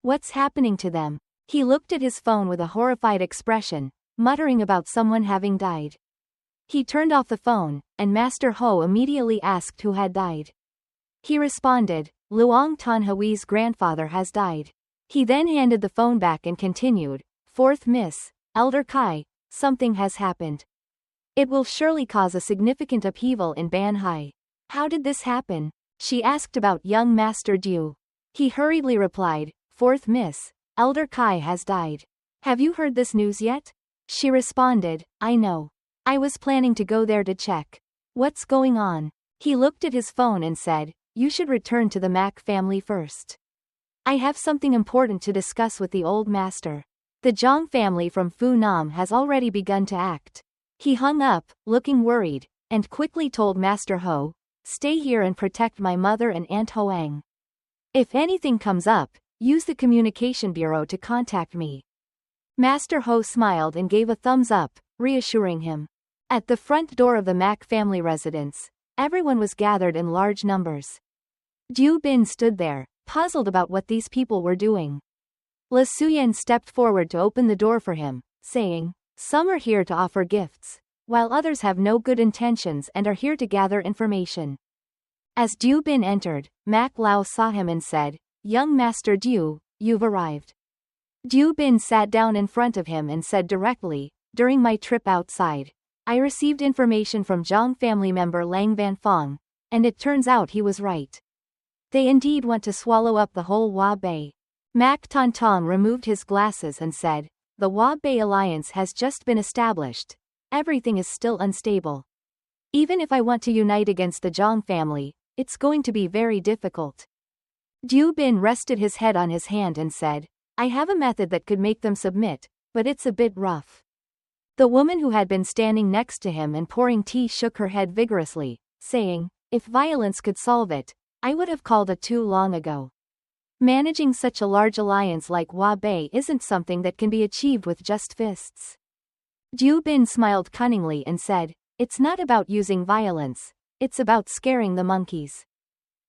What's happening to them? He looked at his phone with a horrified expression, muttering about someone having died. He turned off the phone, and Master Ho immediately asked who had died. He responded, Luong Tanhui's grandfather has died. He then handed the phone back and continued, Fourth Miss, Elder Kai, something has happened. It will surely cause a significant upheaval in Banhai. How did this happen? She asked about young Master Du. He hurriedly replied, Fourth Miss, Elder Kai has died. Have you heard this news yet? She responded, I know. I was planning to go there to check. What's going on? He looked at his phone and said, You should return to the Mac family first. I have something important to discuss with the old master. The Zhang family from Fu Nam has already begun to act. He hung up, looking worried, and quickly told Master Ho, Stay here and protect my mother and Aunt Hoang. If anything comes up, use the communication bureau to contact me. Master Ho smiled and gave a thumbs up, reassuring him. At the front door of the Mac family residence, everyone was gathered in large numbers. Du Bin stood there, puzzled about what these people were doing. Le Suyen stepped forward to open the door for him, saying, Some are here to offer gifts, while others have no good intentions and are here to gather information. As Du Bin entered, Mac Lao saw him and said, Young Master Du, you've arrived. Du Bin sat down in front of him and said directly, During my trip outside, I received information from Zhang family member Lang Vanfong, and it turns out he was right. They indeed want to swallow up the whole Hua Bei. Mac Tontong removed his glasses and said, The Hua Bei alliance has just been established. Everything is still unstable. Even if I want to unite against the Zhang family, it's going to be very difficult. Du Bin rested his head on his hand and said, I have a method that could make them submit, but it's a bit rough. The woman who had been standing next to him and pouring tea shook her head vigorously, saying, If violence could solve it, I would have called it too long ago. Managing such a large alliance like Hua Bei isn't something that can be achieved with just fists. Du Bin smiled cunningly and said, It's not about using violence, it's about scaring the monkeys.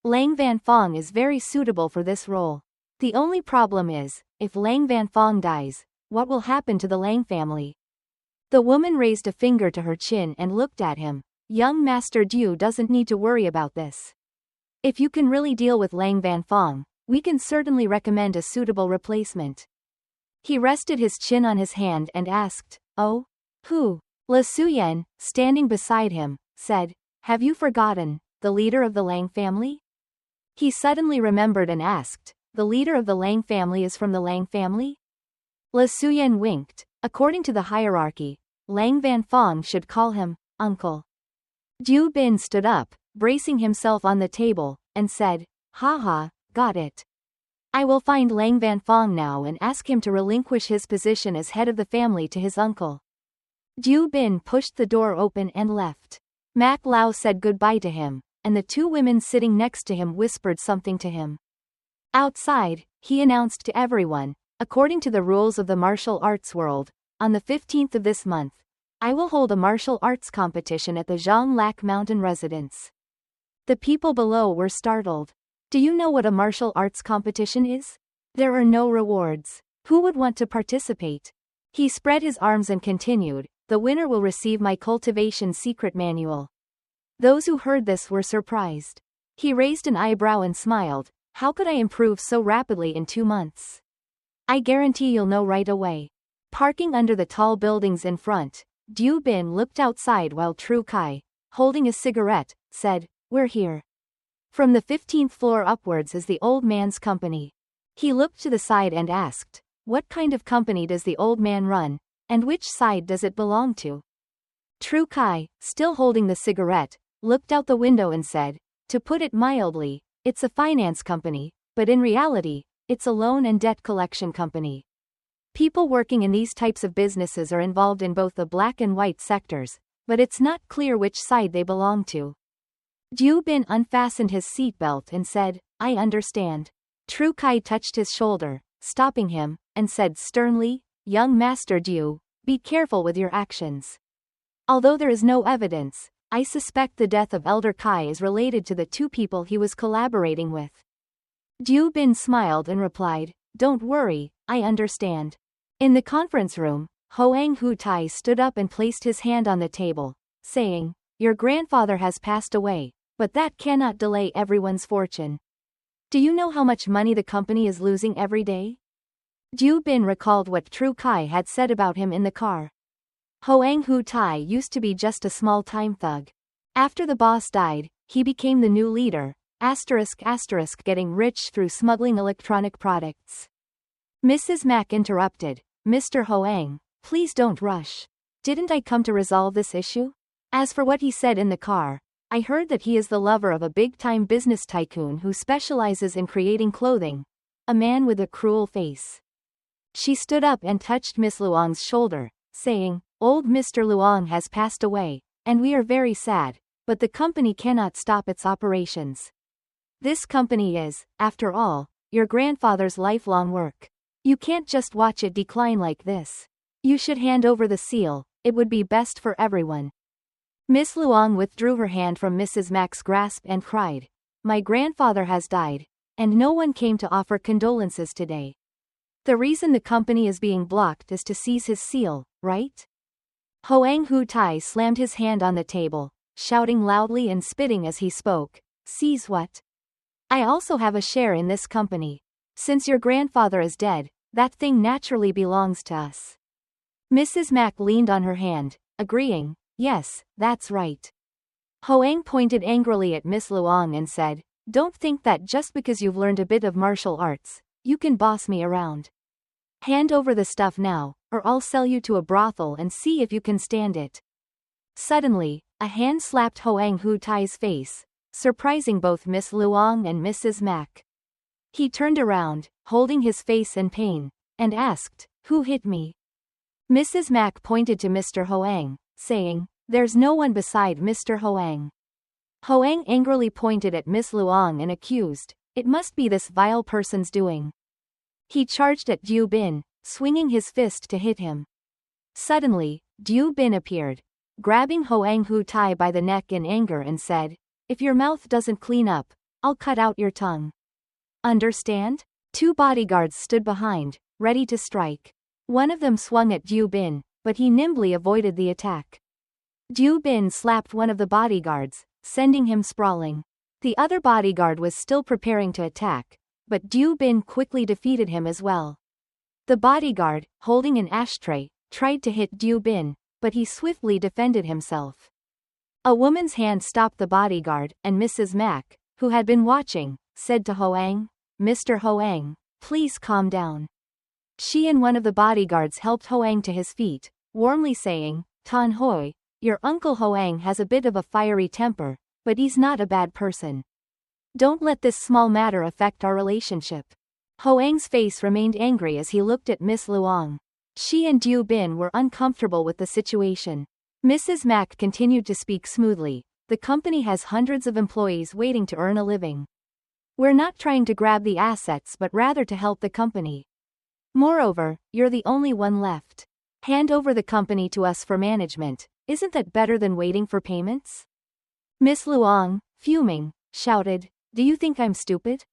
Lang Vanfong is very suitable for this role. The only problem is, if Lang Vanfong dies, what will happen to the Lang family? The woman raised a finger to her chin and looked at him. Young Master Du doesn't need to worry about this. If you can really deal with Lang Vanfong, we can certainly recommend a suitable replacement. He rested his chin on his hand and asked, Oh? Who? Le Suyen, standing beside him, said, Have you forgotten, the leader of the Lang family? He suddenly remembered and asked, The leader of the Lang family is from the Lang family? Le Suyen winked. According to the hierarchy, Lang Vanfong should call him uncle. Du Bin stood up, bracing himself on the table, and said, Haha, got it. I will find Lang Vanfong now and ask him to relinquish his position as head of the family to his uncle. Du Bin pushed the door open and left. Mac Lao said goodbye to him, and the two women sitting next to him whispered something to him. Outside, he announced to everyone, According to the rules of the martial arts world, on the 15th of this month, I will hold a martial arts competition at the Zhonglak Mountain residence. The people below were startled. Do you know what a martial arts competition is? There are no rewards. Who would want to participate? He spread his arms and continued, The winner will receive my cultivation secret manual. Those who heard this were surprised. He raised an eyebrow and smiled, How could I improve so rapidly in 2 months? I guarantee you'll know right away. Parking under the tall buildings in front, Du Bin looked outside while Tru Kai, holding a cigarette, said, We're here. From the 15th floor upwards is the old man's company. He looked to the side and asked, What kind of company does the old man run, and which side does it belong to? Tru Kai, still holding the cigarette, looked out the window and said, To put it mildly, it's a finance company, but in reality, it's a loan and debt collection company. People working in these types of businesses are involved in both the black and white sectors, but it's not clear which side they belong to. Du Bin unfastened his seatbelt and said, I understand. Tru Kai touched his shoulder, stopping him, and said sternly, Young Master Du, be careful with your actions. Although there is no evidence, I suspect the death of Elder Kai is related to the two people he was collaborating with. Du Bin smiled and replied, don't worry, I understand. In the conference room, Hoang Hu Tai stood up and placed his hand on the table, saying, your grandfather has passed away, but that cannot delay everyone's fortune. Do you know how much money the company is losing every day? Liu Bin recalled what Tru Kai had said about him in the car. Hoang Hu Tai used to be just a small-time thug. After the boss died, he became the new leader, getting rich through smuggling electronic products. Mrs. Mack interrupted, Mr. Hoang, please don't rush. Didn't I come to resolve this issue? As for what he said in the car, I heard that he is the lover of a big-time business tycoon who specializes in creating clothing. A man with a cruel face. She stood up and touched Miss Luong's shoulder, saying, old Mr. Luong has passed away, and we are very sad, but the company cannot stop its operations. This company is, after all, your grandfather's lifelong work. You can't just watch it decline like this. You should hand over the seal, it would be best for everyone. Miss Luong withdrew her hand from Mrs. Mack's grasp and cried, my grandfather has died, and no one came to offer condolences today. The reason the company is being blocked is to seize his seal, right? Hoang Hu Tai slammed his hand on the table, shouting loudly and spitting as he spoke, seize what? I also have a share in this company. Since your grandfather is dead, that thing naturally belongs to us. Mrs. Mack leaned on her hand, agreeing, yes, that's right. Hoang pointed angrily at Miss Luong and said, don't think that just because you've learned a bit of martial arts, you can boss me around. Hand over the stuff now, or I'll sell you to a brothel and see if you can stand it. Suddenly, a hand slapped Hoang Hu Tai's face, surprising both Miss Luong and Mrs. Mack. He turned around, holding his face in pain, and asked, who hit me? Mrs. Mack pointed to Mr. Hoang, saying, there's no one beside Mr. Hoang. Hoang angrily pointed at Miss Luong and accused, it must be this vile person's doing. He charged at Liu Bin, swinging his fist to hit him. Suddenly, Liu Bin appeared, grabbing Hoang Hu Tai by the neck in anger and said, if your mouth doesn't clean up, I'll cut out your tongue. Understand? Two bodyguards stood behind, ready to strike. One of them swung at Liu Bin, but he nimbly avoided the attack. Liu Bin slapped one of the bodyguards, sending him sprawling. The other bodyguard was still preparing to attack, but Liu Bin quickly defeated him as well. The bodyguard, holding an ashtray, tried to hit Liu Bin, but he swiftly defended himself. A woman's hand stopped the bodyguard, and Mrs. Mack, who had been watching, said to Hoang, Mr. Hoang, please calm down. She and one of the bodyguards helped Hoang to his feet, warmly saying, Tan Hoi, your uncle Hoang has a bit of a fiery temper, but he's not a bad person. Don't let this small matter affect our relationship. Hoang's face remained angry as he looked at Miss Luong. She and Liu Bin were uncomfortable with the situation. Mrs. Mack continued to speak smoothly, the company has hundreds of employees waiting to earn a living. We're not trying to grab the assets but rather to help the company. Moreover, you're the only one left. Hand over the company to us for management, isn't that better than waiting for payments? Miss Luong, fuming, shouted, do you think I'm stupid?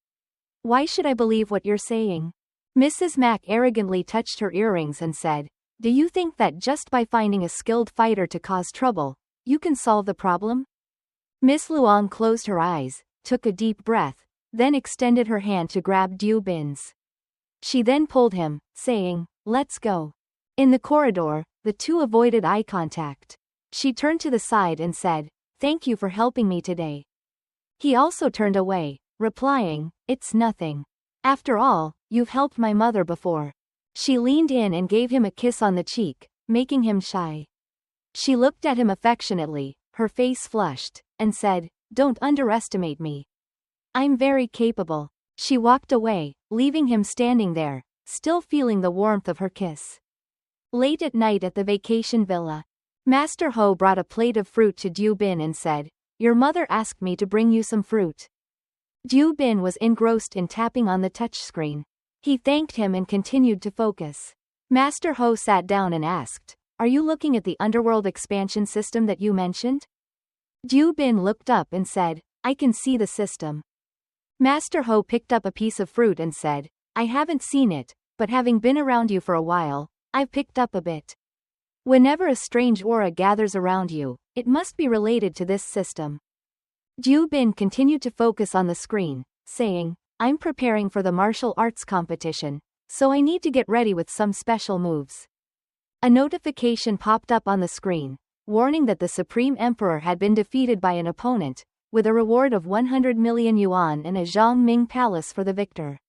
Why should I believe what you're saying? Mrs. Mack arrogantly touched her earrings and said, do you think that just by finding a skilled fighter to cause trouble, you can solve the problem? Miss Luong closed her eyes, took a deep breath, then extended her hand to grab Liu Bin's. She then pulled him, saying, let's go. In the corridor, the two avoided eye contact. She turned to the side and said, thank you for helping me today. He also turned away, replying, it's nothing. After all, you've helped my mother before. She leaned in and gave him a kiss on the cheek, making him shy. She looked at him affectionately, her face flushed, and said, don't underestimate me. I'm very capable. She walked away, leaving him standing there, still feeling the warmth of her kiss. Late at night at the vacation villa, Master Ho brought a plate of fruit to Liu Bin and said, your mother asked me to bring you some fruit. Liu Bin was engrossed in tapping on the touchscreen. He thanked him and continued to focus. Master Ho sat down and asked, are you looking at the underworld expansion system that you mentioned? Liu Bin looked up and said, I can see the system. Master Ho picked up a piece of fruit and said, I haven't seen it, but having been around you for a while, I've picked up a bit. Whenever a strange aura gathers around you, it must be related to this system. Ju Bin continued to focus on the screen, saying, I'm preparing for the martial arts competition, so I need to get ready with some special moves. A notification popped up on the screen, warning that the Supreme Emperor had been defeated by an opponent, with a reward of 100 million yuan and a Zhongming Palace for the victor.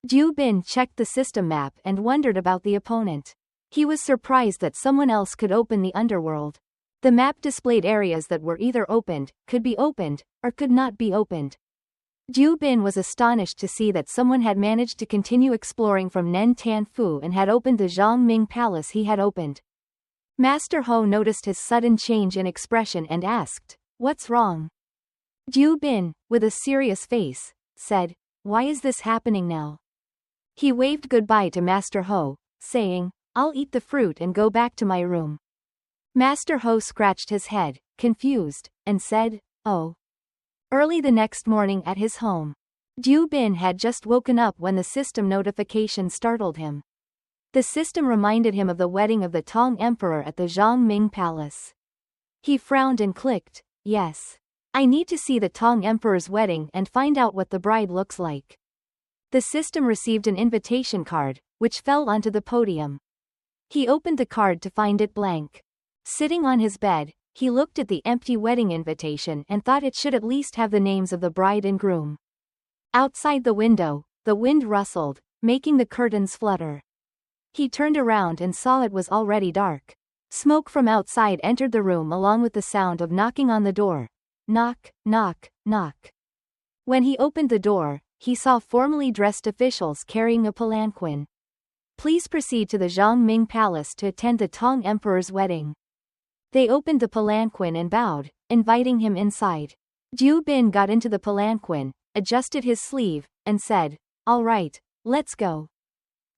Ju Bin checked the system map and wondered about the opponent. He was surprised that someone else could open the underworld. The map displayed areas that were either opened, could be opened, or could not be opened. Ju Bin was astonished to see that someone had managed to continue exploring from Nen Tan Fu and had opened the Zhongming Palace he had opened. Master Ho noticed his sudden change in expression and asked, What's wrong? Ju Bin, with a serious face, said, Why is this happening now? He waved goodbye to Master Ho, saying, I'll eat the fruit and go back to my room. Master Ho scratched his head, confused, and said, Oh. Early the next morning at his home, Ju Bin had just woken up when the system notification startled him. The system reminded him of the wedding of the Tang Emperor at the Zhongming Palace. He frowned and clicked, Yes. I need to see the Tang Emperor's wedding and find out what the bride looks like. The system received an invitation card, which fell onto the podium. He opened the card to find it blank. Sitting on his bed, he looked at the empty wedding invitation and thought it should at least have the names of the bride and groom. Outside the window, the wind rustled, making the curtains flutter. He turned around and saw it was already dark. Smoke from outside entered the room along with the sound of knocking on the door. Knock, knock, knock. When he opened the door, he saw formally dressed officials carrying a palanquin. Please proceed to the Zhongming Palace to attend the Tang Emperor's wedding. They opened the palanquin and bowed, inviting him inside. Ju Bin got into the palanquin, adjusted his sleeve, and said, All right, let's go.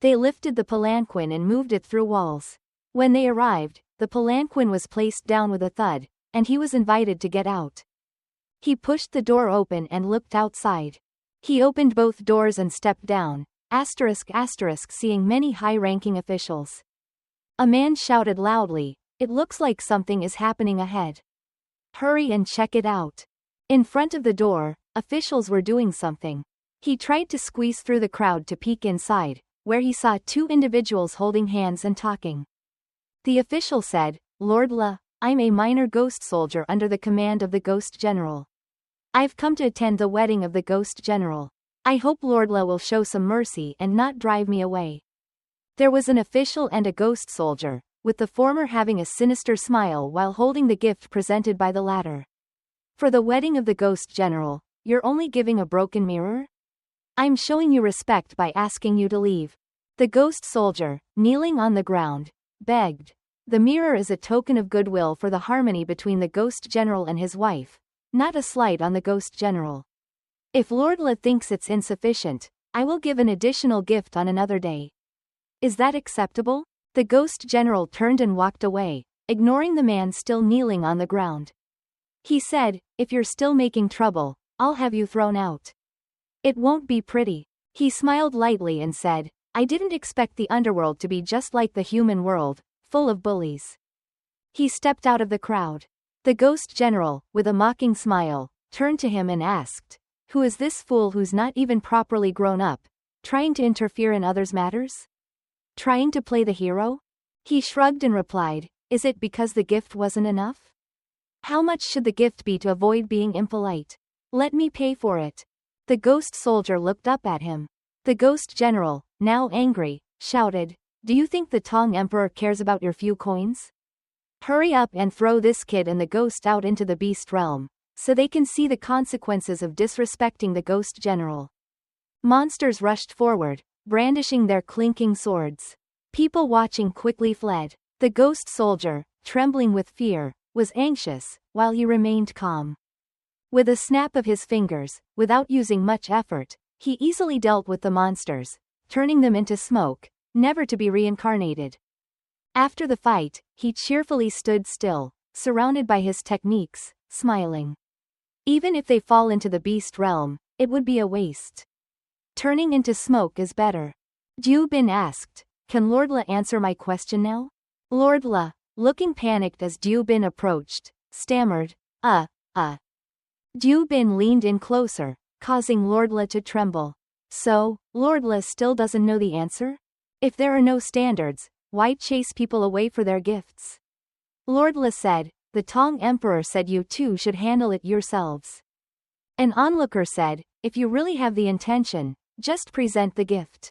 They lifted the palanquin and moved it through walls. When they arrived, the palanquin was placed down with a thud, and he was invited to get out. He pushed the door open and looked outside. He opened both doors and stepped down, seeing many high-ranking officials. A man shouted loudly, It looks like something is happening ahead. Hurry and check it out. In front of the door, officials were doing something. He tried to squeeze through the crowd to peek inside, where he saw two individuals holding hands and talking. The official said, Lord La, I'm a minor ghost soldier under the command of the Ghost General. I've come to attend the wedding of the Ghost General. I hope Lord La will show some mercy and not drive me away. There was an official and a ghost soldier, with the former having a sinister smile while holding the gift presented by the latter. For the wedding of the Ghost General, you're only giving a broken mirror? I'm showing you respect by asking you to leave. The ghost soldier, kneeling on the ground, begged. The mirror is a token of goodwill for the harmony between the Ghost General and his wife, not a slight on the Ghost General. If Lord La thinks it's insufficient, I will give an additional gift on another day. Is that acceptable? The Ghost General turned and walked away, ignoring the man still kneeling on the ground. He said, If you're still making trouble, I'll have you thrown out. It won't be pretty. He smiled lightly and said, I didn't expect the underworld to be just like the human world, full of bullies. He stepped out of the crowd. The Ghost General, with a mocking smile, turned to him and asked, Who is this fool who's not even properly grown up, trying to interfere in others' matters? Trying to play the hero? He shrugged and replied, Is it because the gift wasn't enough? How much should the gift be to avoid being impolite? Let me pay for it. The ghost soldier looked up at him. The Ghost General, now angry, shouted, Do you think the Tang Emperor cares about your few coins? Hurry up and throw this kid and the ghost out into the beast realm, so they can see the consequences of disrespecting the Ghost General. Monsters rushed forward, brandishing their clinking swords. People watching quickly fled. The ghost soldier, trembling with fear, was anxious, while he remained calm. With a snap of his fingers, without using much effort, he easily dealt with the monsters, turning them into smoke, never to be reincarnated. After the fight, he cheerfully stood still, surrounded by his techniques, smiling. Even if they fall into the beast realm, it would be a waste. Turning into smoke is better. Jiu Bin asked, can Lord La answer my question now? Lord La, looking panicked as Jiu Bin approached, stammered, Jiu Bin leaned in closer, causing Lord La to tremble. So, Lord La still doesn't know the answer? If there are no standards, why chase people away for their gifts? Lord La said, the Tang Emperor said you two should handle it yourselves. An onlooker said, if you really have the intention, just present the gift.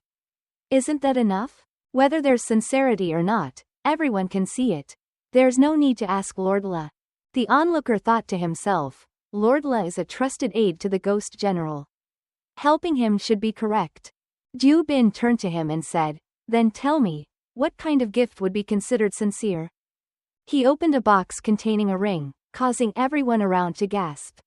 Isn't that enough? Whether there's sincerity or not, everyone can see it. There's no need to ask Lord La. The onlooker thought to himself, Lord La is a trusted aide to the Ghost General. Helping him should be correct. Jiu Bin turned to him and said, then tell me, what kind of gift would be considered sincere? He opened a box containing a ring, causing everyone around to gasp.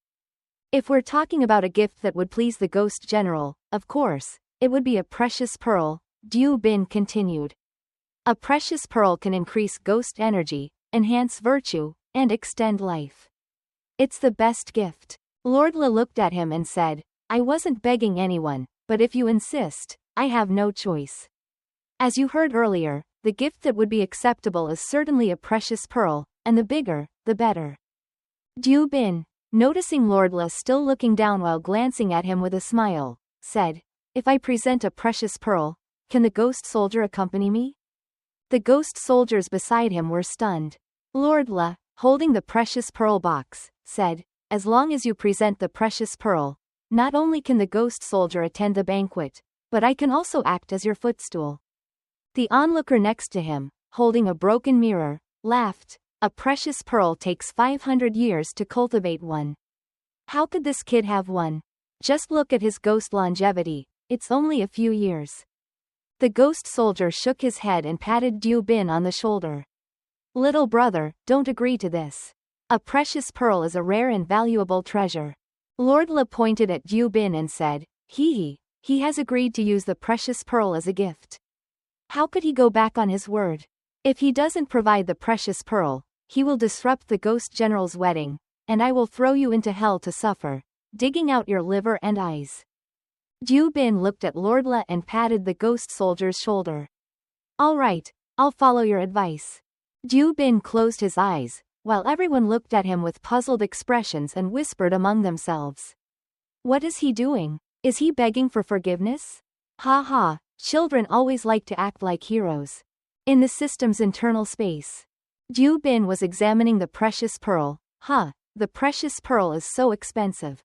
If we're talking about a gift that would please the Ghost General, of course, it would be a precious pearl, Jiu Bin continued. A precious pearl can increase ghost energy, enhance virtue, and extend life. It's the best gift. Lord La looked at him and said, I wasn't begging anyone, but if you insist, I have no choice. As you heard earlier, the gift that would be acceptable is certainly a precious pearl, and the bigger, the better. Jiu Bin, noticing Lord La still looking down while glancing at him with a smile, said, if I present a precious pearl, can the ghost soldier accompany me? The ghost soldiers beside him were stunned. Lord La, holding the precious pearl box, said, as long as you present the precious pearl, not only can the ghost soldier attend the banquet, but I can also act as your footstool. The onlooker next to him, holding a broken mirror, laughed, a precious pearl takes 500 years to cultivate one. How could this kid have one? Just look at his ghost longevity, it's only a few years. The ghost soldier shook his head and patted Jiu Bin on the shoulder. Little brother, don't agree to this. A precious pearl is a rare and valuable treasure. Lord La pointed at Jiu Bin and said, he has agreed to use the precious pearl as a gift. How could he go back on his word? If he doesn't provide the precious pearl, he will disrupt the Ghost General's wedding, and I will throw you into hell to suffer, digging out your liver and eyes. Jiu Bin looked at Lord La and patted the ghost soldier's shoulder. All right, I'll follow your advice. Jiu Bin closed his eyes, while everyone looked at him with puzzled expressions and whispered among themselves. What is he doing? Is he begging for forgiveness? Ha ha, children always like to act like heroes. In the system's internal space, Jiu Bin was examining the precious pearl. The precious pearl is so expensive.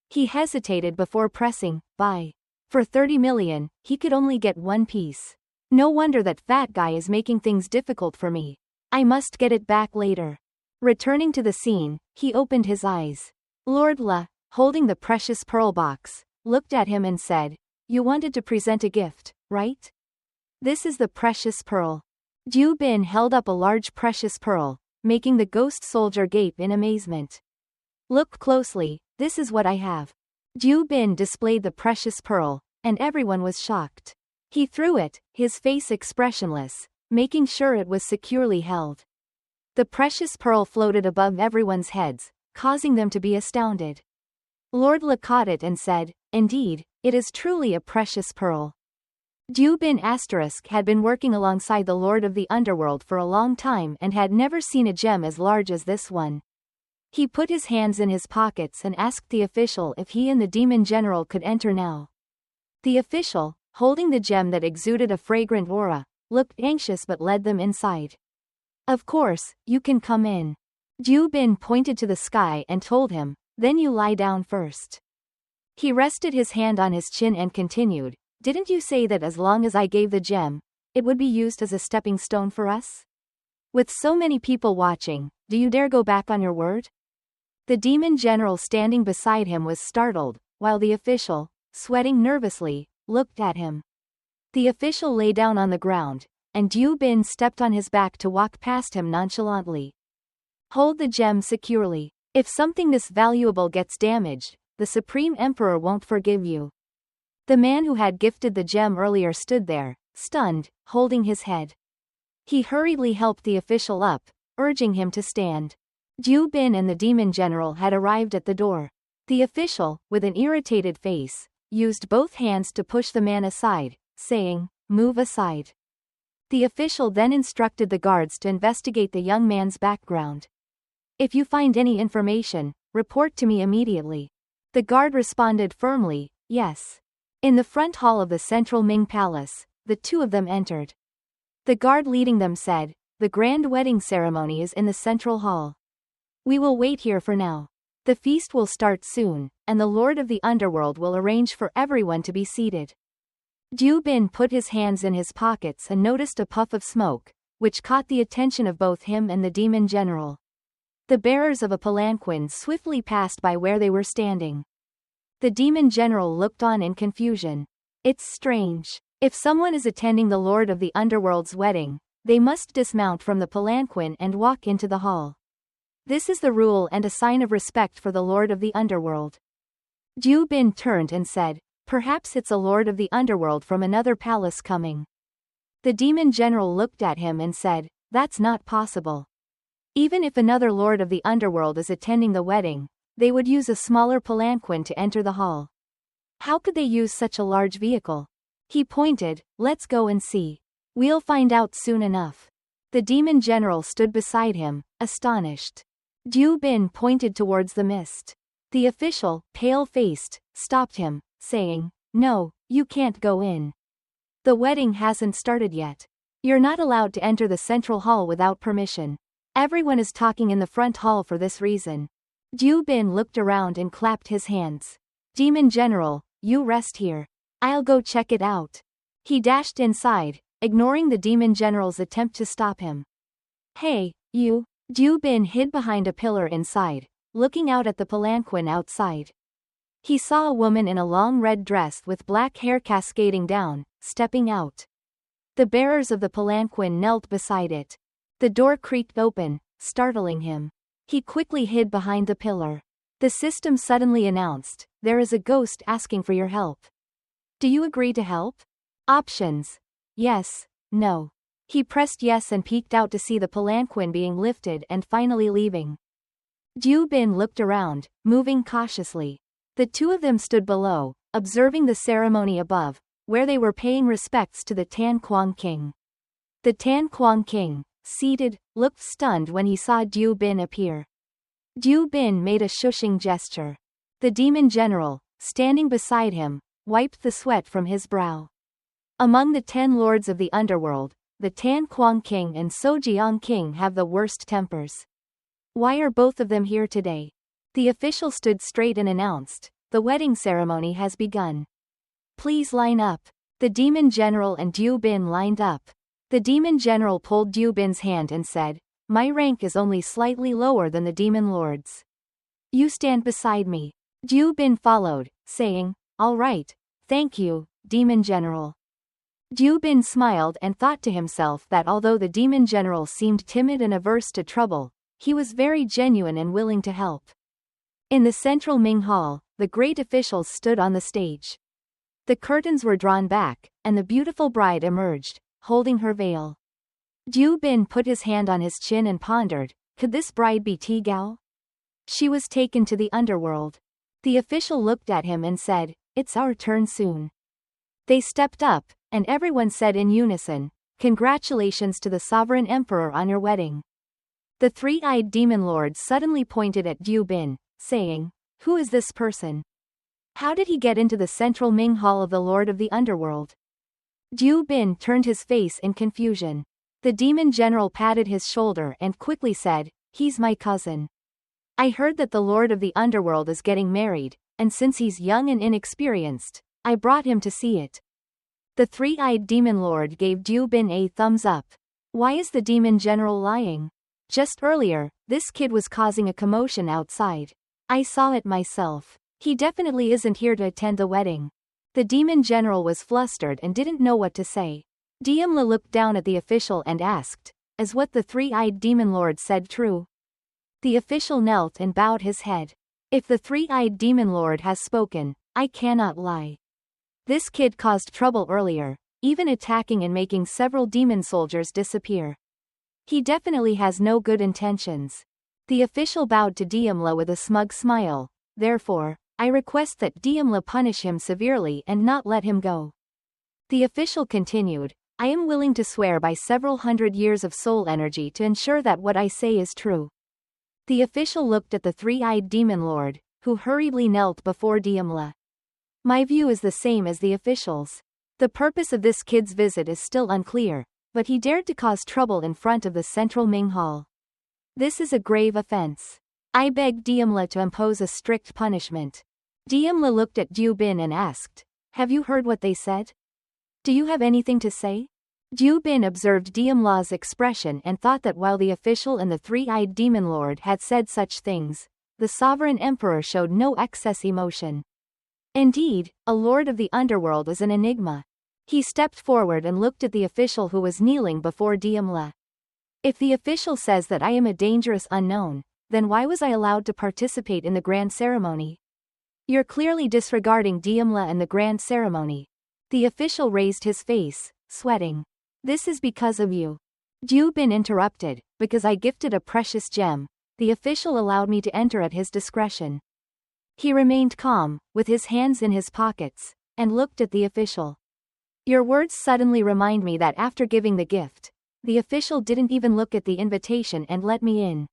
He hesitated before pressing buy. For 30 million, he could only get one piece. No wonder that fat guy is making things difficult for me. I must get it back later. Returning to the scene, he opened his eyes. Lord La, holding the precious pearl box, looked at him and said, you wanted to present a gift, right? This is the precious pearl. Jiu Bin held up a large precious pearl, making the ghost soldier gape in amazement. Look closely, this is what I have. Jiu Bin displayed the precious pearl, and everyone was shocked. He threw it, his face expressionless, making sure it was securely held. The precious pearl floated above everyone's heads, causing them to be astounded. Lord La caught it and said, indeed, it is truly a precious pearl. Jiu Bin had been working alongside the Lord of the Underworld for a long time and had never seen a gem as large as this one. He put his hands in his pockets and asked the official if he and the demon general could enter now. The official, holding the gem that exuded a fragrant aura, looked anxious but led them inside. Of course, you can come in. Jiu Bin pointed to the sky and told him, then you lie down first. He rested his hand on his chin and continued, didn't you say that as long as I gave the gem, it would be used as a stepping stone for us? With so many people watching, do you dare go back on your word? The demon general standing beside him was startled, while the official, sweating nervously, looked at him. The official lay down on the ground, and Jiu Bin stepped on his back to walk past him nonchalantly. Hold the gem securely. If something this valuable gets damaged, the Supreme Emperor won't forgive you. The man who had gifted the gem earlier stood there, stunned, holding his head. He hurriedly helped the official up, urging him to stand. Jiu Bin and the demon general had arrived at the door. The official, with an irritated face, used both hands to push the man aside, saying, "Move aside." The official then instructed the guards to investigate the young man's background. "If you find any information, report to me immediately." The guard responded firmly, "Yes." In the front hall of the central Ming Palace, the two of them entered. The guard leading them said, "The grand wedding ceremony is in the central hall. We will wait here for now. The feast will start soon, and the Lord of the Underworld will arrange for everyone to be seated." Ju Bin put his hands in his pockets and noticed a puff of smoke, which caught the attention of both him and the demon general. The bearers of a palanquin swiftly passed by where they were standing. The demon general looked on in confusion. It's strange. If someone is attending the Lord of the Underworld's wedding, they must dismount from the palanquin and walk into the hall. This is the rule and a sign of respect for the Lord of the Underworld. Ju Bin turned and said, "Perhaps it's a Lord of the Underworld from another palace coming." The demon general looked at him and said, "That's not possible. Even if another Lord of the Underworld is attending the wedding, they would use a smaller palanquin to enter the hall. How could they use such a large vehicle?" He pointed, "Let's go and see. We'll find out soon enough." The demon general stood beside him, astonished. Ju Bin pointed towards the mist. The official, pale-faced, stopped him, saying, "No, you can't go in. The wedding hasn't started yet. You're not allowed to enter the central hall without permission. Everyone is talking in the front hall for this reason." Ju Bin looked around and clapped his hands. "Demon General, you rest here. I'll go check it out." He dashed inside, ignoring the demon general's attempt to stop him. "Hey, you." Ju Bin hid behind a pillar inside, looking out at the palanquin outside. He saw a woman in a long red dress with black hair cascading down, stepping out. The bearers of the palanquin knelt beside it. The door creaked open, startling him. He quickly hid behind the pillar. The system suddenly announced, "There is a ghost asking for your help. Do you agree to help?" Options: yes, no. He pressed yes and peeked out to see the palanquin being lifted and finally leaving. Ju Bin looked around, moving cautiously. The two of them stood below, observing the ceremony above, where they were paying respects to the Tan Kwang King. The Tan Kwang King, seated, looked stunned when he saw Ju Bin appear. Ju Bin made a shushing gesture. The demon general, standing beside him, wiped the sweat from his brow. Among the 10 lords of the underworld, the Tan Kwang King and Sojiang King have the worst tempers. Why are both of them here today? The official stood straight and announced, "The wedding ceremony has begun. Please line up." The demon general and Ju Bin lined up. The demon general pulled Ju Bin's hand and said, "My rank is only slightly lower than the demon lords. You stand beside me." Ju Bin followed, saying, "All right, thank you, demon general." Ju Bin smiled and thought to himself that although the demon general seemed timid and averse to trouble, he was very genuine and willing to help. In the central Ming Hall, the great officials stood on the stage. The curtains were drawn back, and the beautiful bride emerged, holding her veil. Ju Bin put his hand on his chin and pondered, could this bride be Ti Gao? She was taken to the underworld. The official looked at him and said, "It's our turn soon." They stepped up, and everyone said in unison, "Congratulations to the sovereign emperor on your wedding." The three-eyed demon lord suddenly pointed at Ju Bin, saying, "Who is this person? How did he get into the central Ming Hall of the Lord of the Underworld?" Ju Bin turned his face in confusion. The demon general patted his shoulder and quickly said, "He's my cousin. I heard that the Lord of the Underworld is getting married, and since he's young and inexperienced, I brought him to see it." The three-eyed demon lord gave Ju Bin a thumbs up. Why is the demon general lying? Just earlier, this kid was causing a commotion outside. I saw it myself. He definitely isn't here to attend the wedding. The demon general was flustered and didn't know what to say. Diemla looked down at the official and asked, "Is what the three-eyed demon lord said true?" The official knelt and bowed his head. "If the three-eyed demon lord has spoken, I cannot lie. This kid caused trouble earlier, even attacking and making several demon soldiers disappear. He definitely has no good intentions." The official bowed to Diemla with a smug smile, "Therefore, I request that Diemla punish him severely and not let him go. The official continued, I am willing to swear by several hundred years of soul energy to ensure that what I say is true. The official looked at the three-eyed demon lord, who hurriedly knelt before Diemla. My view is the same as the official's. The purpose of this kid's visit is still unclear, but he dared to cause trouble in front of the central Ming Hall. This is a grave offense. I beg Diemla to impose a strict punishment. Diemla looked at Diu Bin and asked, have you heard what they said? Do you have anything to say? Diu Bin observed Diemla's expression and thought that while the official and the three-eyed demon lord had said such things, the sovereign emperor showed no excess emotion. Indeed, a lord of the underworld is an enigma. He stepped forward and looked at the official who was kneeling before Diemla. If the official says that I am a dangerous unknown, then why was I allowed to participate in the grand ceremony? You're clearly disregarding Diemla and the grand ceremony. The official raised his face, sweating. This is because of you. Diu Bin interrupted, because I gifted a precious gem. The official allowed me to enter at his discretion. He remained calm, with his hands in his pockets, and looked at the official. Your words suddenly remind me that after giving the gift, the official didn't even look at the invitation and let me in.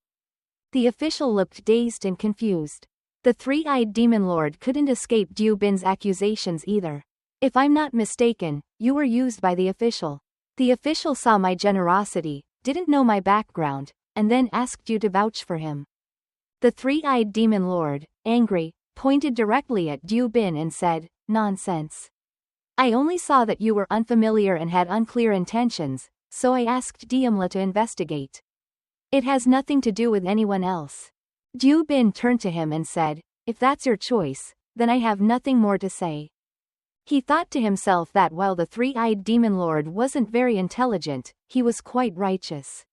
The official looked dazed and confused. The three-eyed demon lord couldn't escape Diu Bin's accusations either. If I'm not mistaken, you were used by the official. The official saw my generosity, didn't know my background, and then asked you to vouch for him. The three-eyed demon lord, angry, pointed directly at Diu Bin and said, nonsense. I only saw that you were unfamiliar and had unclear intentions, so I asked Diemla to investigate. It has nothing to do with anyone else. Diu Bin turned to him and said, if that's your choice, then I have nothing more to say. He thought to himself that while the three-eyed demon lord wasn't very intelligent, he was quite righteous.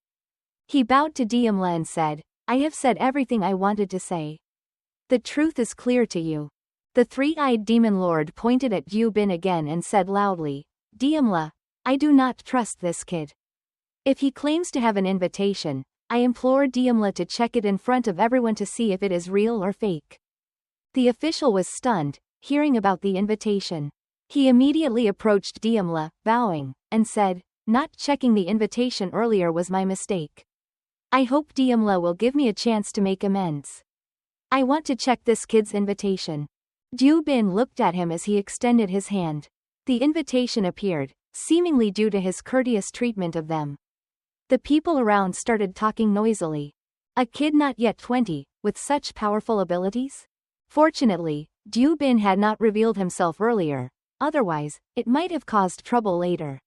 He bowed to Diemla and said, I have said everything I wanted to say. The truth is clear to you. The three-eyed demon lord pointed at Diu Bin again and said loudly, Diemla, I do not trust this kid. If he claims to have an invitation, I implore Diemla to check it in front of everyone to see if it is real or fake. The official was stunned, hearing about the invitation. He immediately approached Diemla, bowing, and said, not checking the invitation earlier was my mistake. I hope Diemla will give me a chance to make amends. I want to check this kid's invitation. Diu Bin looked at him as he extended his hand. The invitation appeared, seemingly due to his courteous treatment of them. The people around started talking noisily. A kid not yet 20, with such powerful abilities? Fortunately, Diu Bin had not revealed himself earlier, otherwise, it might have caused trouble later.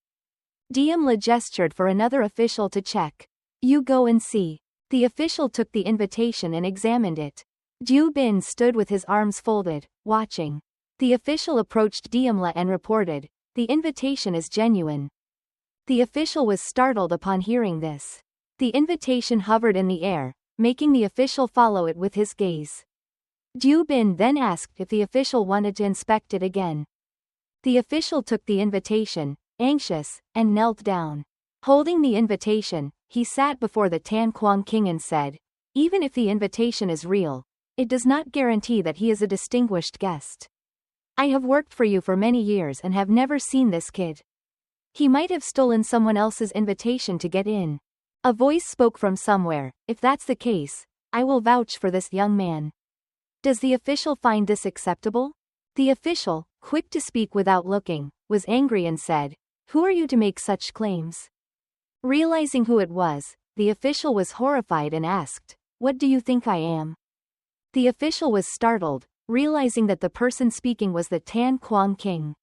Diemla gestured for another official to check. You go and see. The official took the invitation and examined it. Diu Bin stood with his arms folded, watching. The official approached Diemla and reported, the invitation is genuine. The official was startled upon hearing this. The invitation hovered in the air, making the official follow it with his gaze. Diu Bin then asked if the official wanted to inspect it again. The official took the invitation, anxious, and knelt down. Holding the invitation, he sat before the Tan Kuang King and said, even if the invitation is real, it does not guarantee that he is a distinguished guest. I have worked for you for many years and have never seen this kid. He might have stolen someone else's invitation to get in. A voice spoke from somewhere, if that's the case, I will vouch for this young man. Does the official find this acceptable? The official, quick to speak without looking, was angry and said, who are you to make such claims? Realizing who it was, the official was horrified and asked, what do you think I am? The official was startled, realizing that the person speaking was the Tan Kuang King.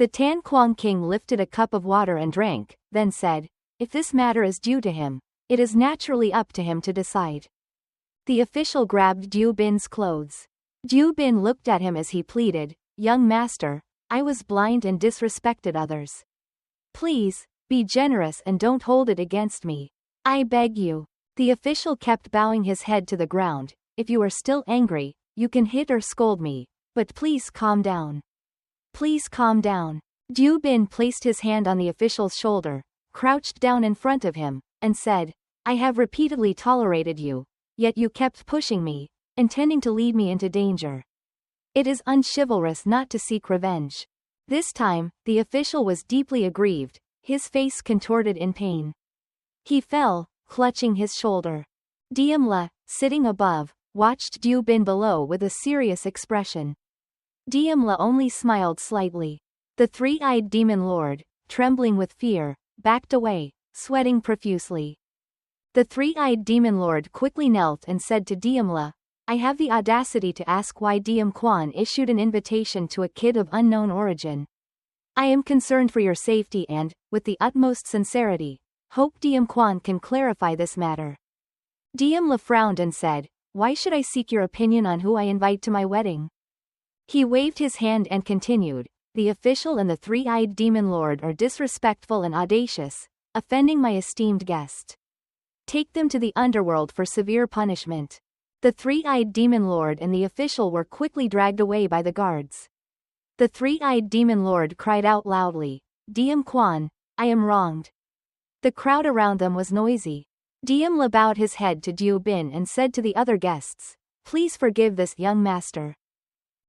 The Tan Kuang King lifted a cup of water and drank, then said, if this matter is due to him, it is naturally up to him to decide. The official grabbed Diu Bin's clothes. Diu Bin looked at him as he pleaded, young master, I was blind and disrespected others. Please, be generous and don't hold it against me. I beg you. The official kept bowing his head to the ground, if you are still angry, you can hit or scold me, but please calm down. Please calm down. Diu Bin placed his hand on the official's shoulder, crouched down in front of him, and said, I have repeatedly tolerated you, yet you kept pushing me, intending to lead me into danger. It is unchivalrous not to seek revenge. This time, the official was deeply aggrieved, his face contorted in pain. He fell, clutching his shoulder. Diemla, sitting above, watched Dieu Bin below with a serious expression. Diemla only smiled slightly. The three-eyed demon lord, trembling with fear, backed away, sweating profusely. The three-eyed demon lord quickly knelt and said to Diemla, I have the audacity to ask why Diem Quan issued an invitation to a kid of unknown origin. I am concerned for your safety and, with the utmost sincerity, hope Diem Quan can clarify this matter. Diemla frowned and said, Why should I seek your opinion on who I invite to my wedding? He waved his hand and continued, The official and the three-eyed demon lord are disrespectful and audacious, offending my esteemed guest. Take them to the underworld for severe punishment. The three-eyed demon lord and the official were quickly dragged away by the guards. The three-eyed demon lord cried out loudly, Diem Quan, I am wronged. The crowd around them was noisy. Diemla bowed his head to Dieu Bin and said to the other guests, Please forgive this young master.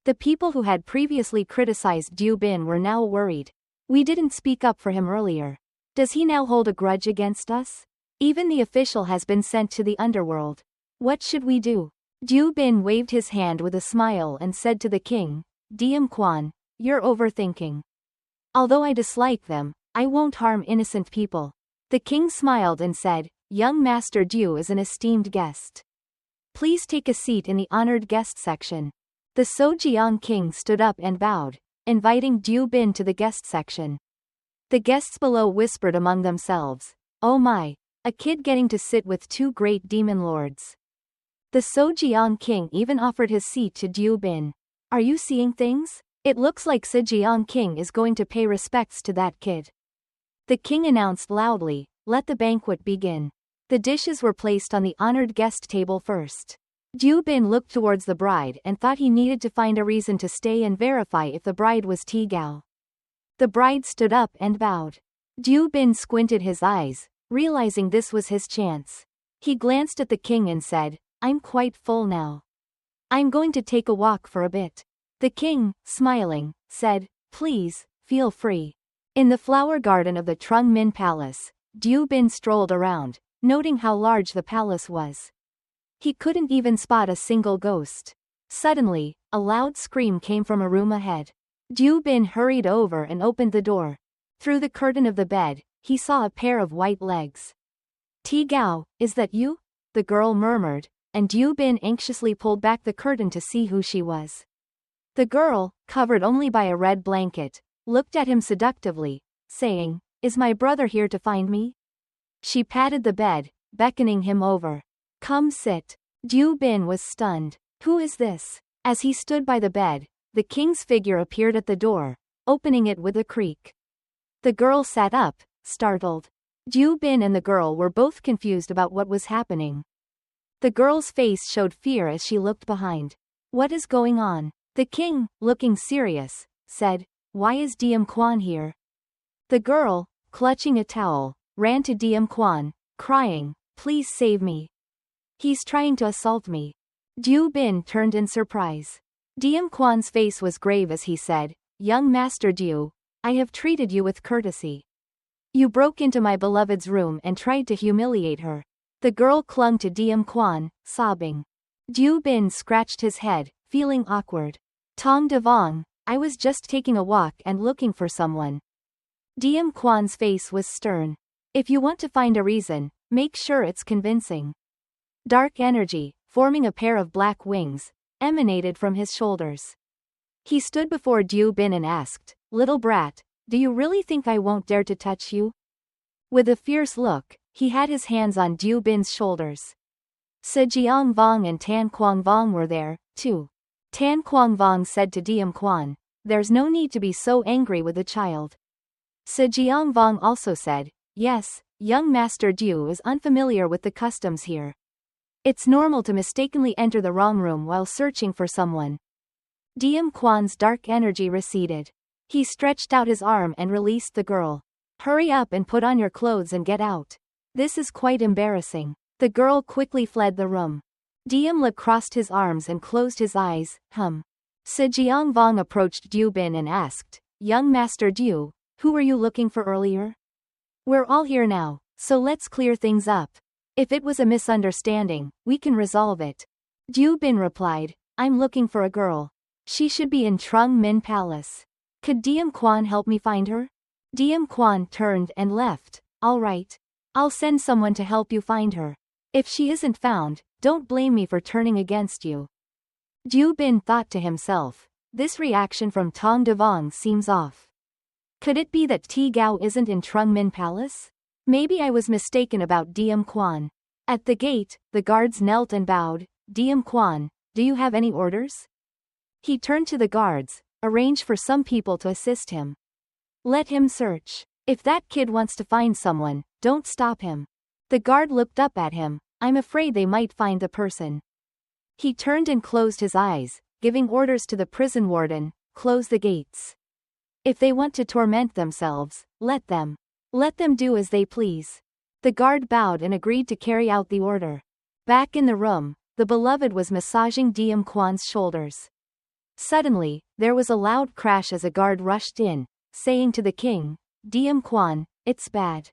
The people who had previously criticized Dieu Bin were now worried. We didn't speak up for him earlier. Does he now hold a grudge against us? Even the official has been sent to the underworld. What should we do? Dieu Bin waved his hand with a smile and said to the king, Diem Quan, you're overthinking. Although I dislike them, I won't harm innocent people. The king smiled and said, Young Master Dieu is an esteemed guest. Please take a seat in the honored guest section. The Sojiang king stood up and bowed, inviting Dieu Bin to the guest section. The guests below whispered among themselves, Oh my, a kid getting to sit with two great demon lords. The Sojiang king even offered his seat to Dieu Bin. Are you seeing things? It looks like Sojiang king is going to pay respects to that kid. The king announced loudly, Let the banquet begin. The dishes were placed on the honored guest table first. Dieu Bin looked towards the bride and thought he needed to find a reason to stay and verify if the bride was Tigao. The bride stood up and bowed. Dieu Bin squinted his eyes, realizing this was his chance. He glanced at the king and said, I'm quite full now. I'm going to take a walk for a bit. The king, smiling, said, Please, feel free. In the flower garden of the Trung Min Palace, Dieu Bin strolled around, noting how large the palace was. He couldn't even spot a single ghost. Suddenly, a loud scream came from a room ahead. Dieu Bin hurried over and opened the door. Through the curtain of the bed, he saw a pair of white legs. Tigao, is that you? The girl murmured, and Dieu Bin anxiously pulled back the curtain to see who she was. The girl, covered only by a red blanket, looked at him seductively, saying, Is my brother here to find me? She patted the bed, beckoning him over. Come sit. Dieu Bin was stunned. Who is this? As he stood by the bed, the king's figure appeared at the door, opening it with a creak. The girl sat up, startled. Dieu Bin and the girl were both confused about what was happening. The girl's face showed fear as she looked behind. What is going on? The king, looking serious, said, Why is Diem Quan here? The girl, clutching a towel, ran to Diem Quan, crying, Please save me. He's trying to assault me. Dieu Bin turned in surprise. Diem Quan's face was grave as he said, Young Master Dieu, I have treated you with courtesy. You broke into my beloved's room and tried to humiliate her. The girl clung to Diem Quan, sobbing. Dieu Bin scratched his head, feeling awkward. Tong Devong, I was just taking a walk and looking for someone. Diem Quan's face was stern. If you want to find a reason, make sure it's convincing. Dark energy, forming a pair of black wings, emanated from his shoulders. He stood before Dieu Bin and asked, Little brat, do you really think I won't dare to touch you? With a fierce look, he had his hands on Dieu Bin's shoulders. Sejiang Vong and Tan Quang Vong were there, too. Tan Quang Vong said to Diem Quan, There's no need to be so angry with the child. Sejiang Vong also said, Yes, young Master Dieu is unfamiliar with the customs here. It's normal to mistakenly enter the wrong room while searching for someone. Diem Quan's dark energy receded. He stretched out his arm and released the girl. Hurry up and put on your clothes and get out. This is quite embarrassing. The girl quickly fled the room. Diem Le crossed his arms and closed his eyes, Sejiang Vong approached Diu Bin and asked, "Young Master Diu, who were you looking for earlier? We're all here now, so let's clear things up. If it was a misunderstanding, we can resolve it." Diu Bin replied, "I'm looking for a girl. She should be in Trung Min Palace. Could Diem Quan help me find her?" Diem Quan turned and left. "All right. I'll send someone to help you find her. If she isn't found, don't blame me for turning against you." Diu Bin thought to himself, this reaction from Tong Devong seems off. Could it be that Ti Gao isn't in Trung Min Palace? Maybe I was mistaken about Diem Quan. At the gate, the guards knelt and bowed. "Diem Quan, do you have any orders?" He turned to the guards, "Arrange for some people to assist him. Let him search. If that kid wants to find someone, don't stop him." The guard looked up at him. "I'm afraid they might find the person." He turned and closed his eyes, giving orders to the prison warden, "Close the gates. If they want to torment themselves, let them. Let them do as they please." The guard bowed and agreed to carry out the order. Back in the room, the beloved was massaging Diem Quan's shoulders. Suddenly, there was a loud crash as a guard rushed in, saying to the king, "Diem Quan, it's bad."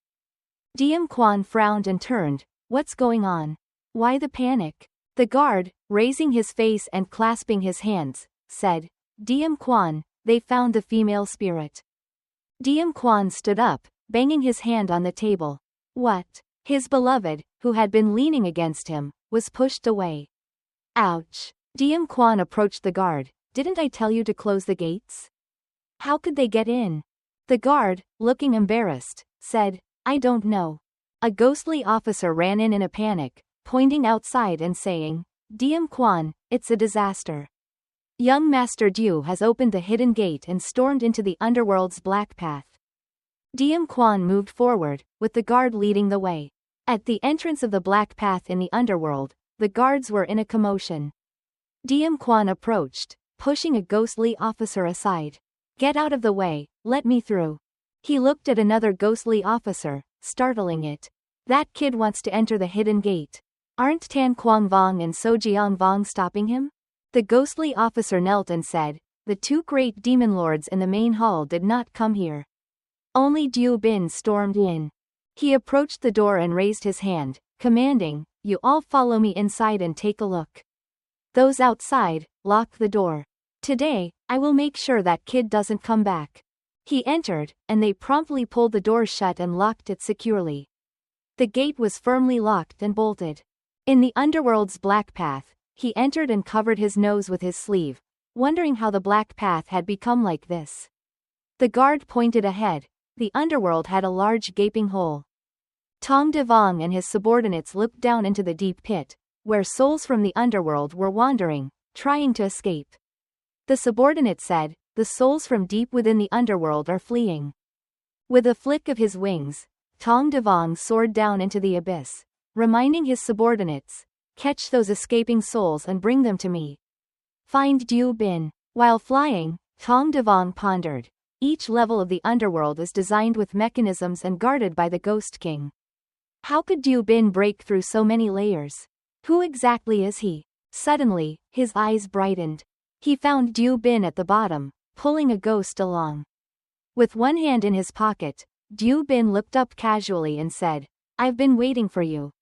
Diem Quan frowned and turned. "What's going on? Why the panic?" The guard, raising his face and clasping his hands, said, "Diem Quan, they found the female spirit." Diem Quan stood up, banging his hand on the table. "What?" His beloved, who had been leaning against him, was pushed away. "Ouch." Diem Quan approached the guard. "Didn't I tell you to close the gates? How could they get in?" The guard, looking embarrassed, said, "I don't know." A ghostly officer ran in a panic, pointing outside and saying, "Diem Quan, it's a disaster. Young Master Diu has opened the hidden gate and stormed into the underworld's black path." Diem Quan moved forward, with the guard leading the way. At the entrance of the black path in the underworld, the guards were in a commotion. Diem Quan approached, pushing a ghostly officer aside. "Get out of the way, let me through." He looked at another ghostly officer, startling it. "That kid wants to enter the hidden gate. Aren't Tan Quang Vong and Sojiang Vong stopping him?" The ghostly officer knelt and said, "The two great demon lords in the main hall did not come here. Only Diu Bin stormed in." He approached the door and raised his hand, commanding, "You all follow me inside and take a look. Those outside, lock the door. Today, I will make sure that kid doesn't come back." He entered, and they promptly pulled the door shut and locked it securely. The gate was firmly locked and bolted. In the underworld's black path, he entered and covered his nose with his sleeve, wondering how the black path had become like this. The guard pointed ahead. The underworld had a large gaping hole. Tong Devong and his subordinates looked down into the deep pit, where souls from the underworld were wandering, trying to escape. The subordinate said, "The souls from deep within the underworld are fleeing." With a flick of his wings, Tong Devong soared down into the abyss, reminding his subordinates, "Catch those escaping souls and bring them to me. Find Diu Bin." While flying, Tong Devong pondered. Each level of the underworld is designed with mechanisms and guarded by the Ghost King. How could Diu Bin break through so many layers? Who exactly is he? Suddenly, his eyes brightened. He found Diu Bin at the bottom, pulling a ghost along. With one hand in his pocket, Diu Bin looked up casually and said, "I've been waiting for you.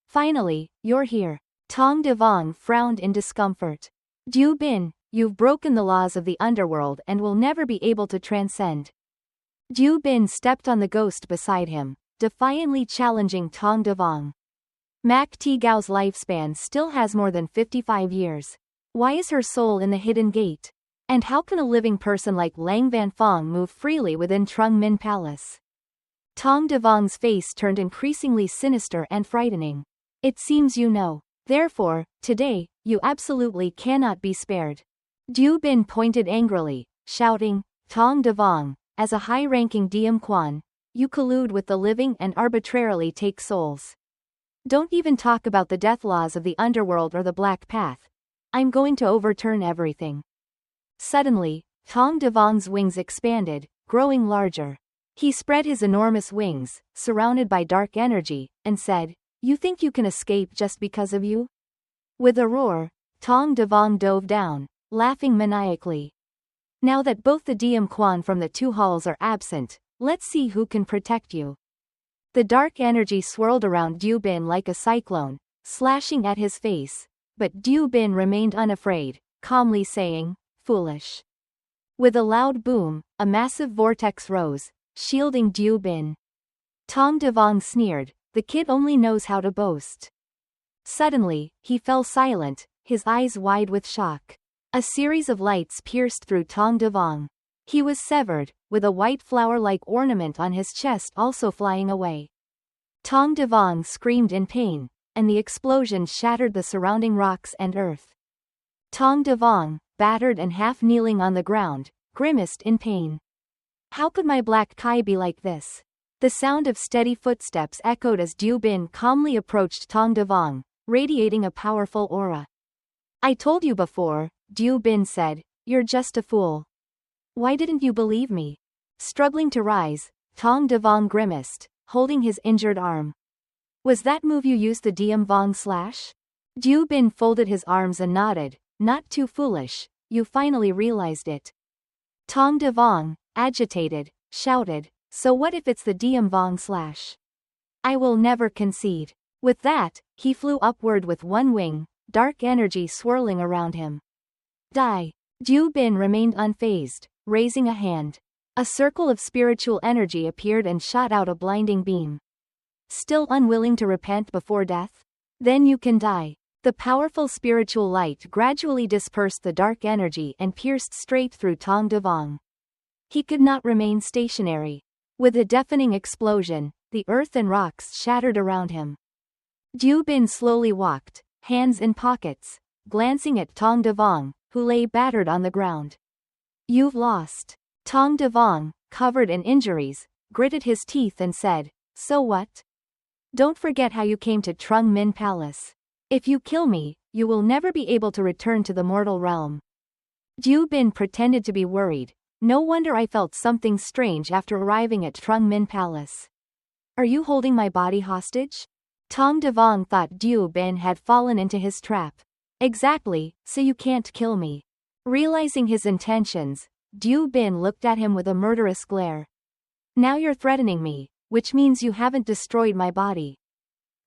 Finally, you're here." Tong Devong frowned in discomfort. "Diu Bin, you've broken the laws of the underworld and will never be able to transcend." Diu Bin stepped on the ghost beside him, defiantly challenging Tong Devong. Mak Ti Gao's lifespan still has more than 55 years. Why is her soul in the hidden gate? And how can a living person like Lang Vanfong move freely within Trung Min Palace? Tong Devong's face turned increasingly sinister and frightening. "It seems you know. Therefore, today, you absolutely cannot be spared." Diu Bin pointed angrily, shouting, "Tong Devong, as a high-ranking Diem Quan, you collude with the living and arbitrarily take souls. Don't even talk about the death laws of the underworld or the Black Path. I'm going to overturn everything." Suddenly, Tong Devong's wings expanded, growing larger. He spread his enormous wings, surrounded by dark energy, and said, "You think you can escape just because of you?" With a roar, Tong Devong dove down, laughing maniacally. Now that both the Diem Quan from the two halls are absent, let's see who can protect you. The dark energy swirled around Diu Bin like a cyclone, slashing at his face, but Diu Bin remained unafraid, calmly saying, "Foolish." With a loud boom, a massive vortex rose, shielding Diu Bin. Tong Devong sneered, "The kid only knows how to boast." Suddenly, he fell silent, his eyes wide with shock. A series of lights pierced through Tong Devong. He was severed, with a white flower-like ornament on his chest also flying away. Tong Devong screamed in pain, and the explosion shattered the surrounding rocks and earth. Tong Devong, battered and half-kneeling on the ground, grimaced in pain. How could my black Kai be like this? The sound of steady footsteps echoed as Diu Bin calmly approached Tong Devong, radiating a powerful aura. "I told you before," Diu Bin said, "you're just a fool. Why didn't you believe me?" Struggling to rise, Tong Devong grimaced, holding his injured arm. "Was that move you used the Diem Vong slash?" Diu Bin folded his arms and nodded, "Not too foolish, you finally realized it." Tong Devong, agitated, shouted, "So what if it's the Diem Vong slash? I will never concede." With that, he flew upward with one wing, dark energy swirling around him. "Die." Diu Bin remained unfazed, raising a hand. A circle of spiritual energy appeared and shot out a blinding beam. "Still unwilling to repent before death? Then you can die." The powerful spiritual light gradually dispersed the dark energy and pierced straight through Tong Devong. He could not remain stationary. With a deafening explosion, the earth and rocks shattered around him. Diu Bin slowly walked, hands in pockets, glancing at Tong Devong, who lay battered on the ground. "You've lost." Tong Devong, covered in injuries, gritted his teeth and said, "So what? Don't forget how you came to Trung Min Palace. If you kill me, you will never be able to return to the mortal realm." Diu Bin pretended to be worried. "No wonder I felt something strange after arriving at Trung Min Palace. Are you holding my body hostage?" Tong Devong thought Diu Bin had fallen into his trap. "Exactly, so you can't kill me." Realizing his intentions, Diu Bin looked at him with a murderous glare. "Now you're threatening me, which means you haven't destroyed my body.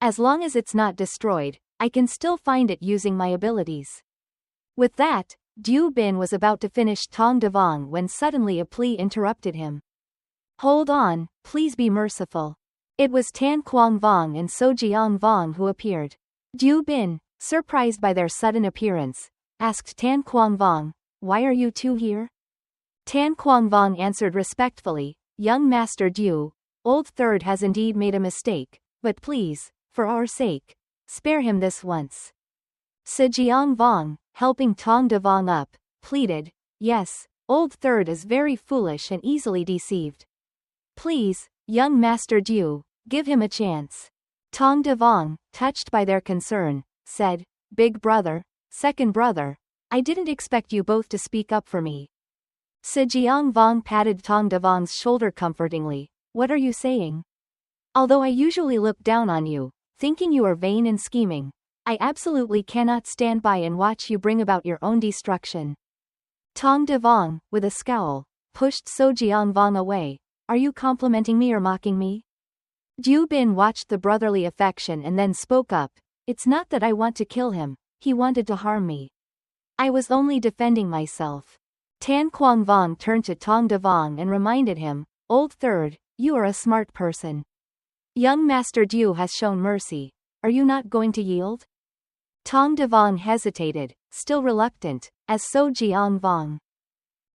As long as it's not destroyed, I can still find it using my abilities." With that, Diu Bin was about to finish Tong Devong when suddenly a plea interrupted him. "Hold on, please be merciful." It was Tan Quang Vong and So Jiang Vong who appeared. Diu Bin, surprised by their sudden appearance, asked Tan Quang Vong, "Why are you two here?" Tan Quang Vong answered respectfully, "Young Master Diu, Old Third has indeed made a mistake, but please, for our sake, spare him this once." Jiang Vong, helping Tong Devong up, pleaded, "Yes, Old Third is very foolish and easily deceived. Please, young Master Diu, give him a chance." Tong Devong, touched by their concern, said, "Big brother, second brother, I didn't expect you both to speak up for me." Jiang Vong patted Tong Devong's shoulder comfortingly, "What are you saying? Although I usually look down on you, thinking you are vain and scheming, I absolutely cannot stand by and watch you bring about your own destruction." Tong Devong, with a scowl, pushed So Jiang Vong away. "Are you complimenting me or mocking me?" Diu Bin watched the brotherly affection and then spoke up, "It's not that I want to kill him, he wanted to harm me. I was only defending myself." Tan Quang Vong turned to Tong Devong and reminded him, "Old Third, you are a smart person. Young Master Diu has shown mercy. Are you not going to yield?" Tong Devong hesitated, still reluctant, as So Jiang Vong